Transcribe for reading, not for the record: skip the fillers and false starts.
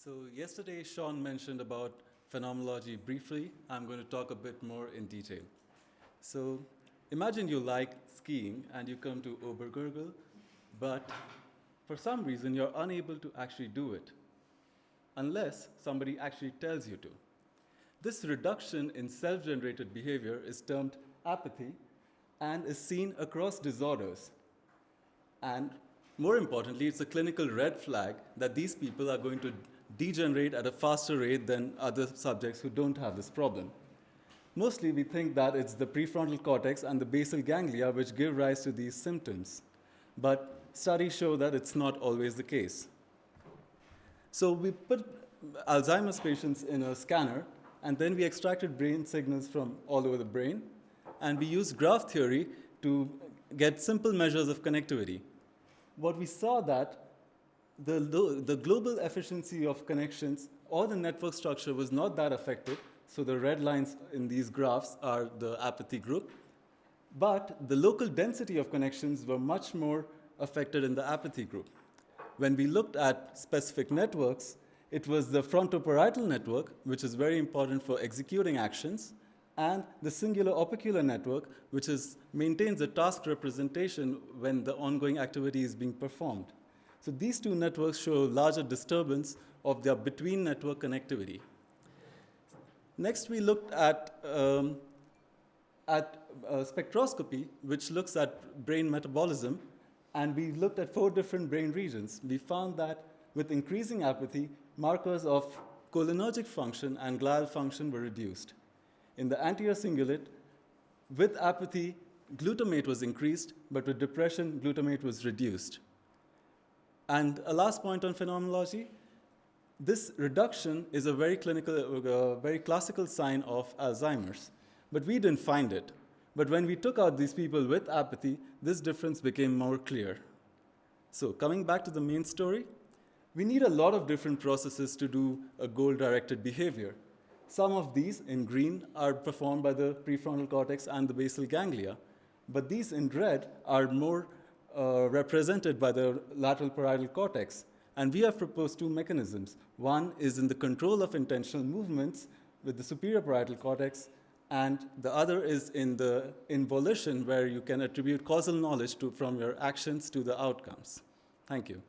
So yesterday, Sean mentioned about phenomenology briefly. I'm going to talk a bit more in detail. So imagine you like skiing and you come to Obergurgl, but for some reason you're unable to actually do it, unless somebody actually tells you to. This reduction in self-generated behavior is termed apathy and is seen across disorders. And more importantly, it's a clinical red flag that these people are going to degenerate at a faster rate than other subjects who don't have this problem. Mostly we think that it's the prefrontal cortex and the basal ganglia which give rise to these symptoms. But studies show that it's not always the case. So we put Alzheimer's patients in a scanner, and then we extracted brain signals from all over the brain, and we used graph theory to get simple measures of connectivity. What we saw that the global efficiency of connections or the network structure was not that affected. So the red lines in these graphs are the apathy group. But the local density of connections were much more affected in the apathy group. When we looked at specific networks, it was the frontoparietal network, which is very important for executing actions, and the singular opercular network, which maintains a task representation when the ongoing activity is being performed. So these two networks show larger disturbance of their between-network connectivity. Next, we looked at spectroscopy, which looks at brain metabolism, and we looked at 4 different brain regions. We found that with increasing apathy, markers of cholinergic function and glial function were reduced. In the anterior cingulate, with apathy, glutamate was increased, but with depression, glutamate was reduced. And a last point on phenomenology, this reduction is a very classical sign of Alzheimer's, but we didn't find it. But when we took out these people with apathy, this difference became more clear. So coming back to the main story, we need a lot of different processes to do a goal-directed behavior. Some of these, in green, are performed by the prefrontal cortex and the basal ganglia, but these in red are more represented by the lateral parietal cortex. And we have proposed 2 mechanisms. One is in the control of intentional movements with the superior parietal cortex, and the other is in volition, where you can attribute causal knowledge from your actions to the outcomes. Thank you.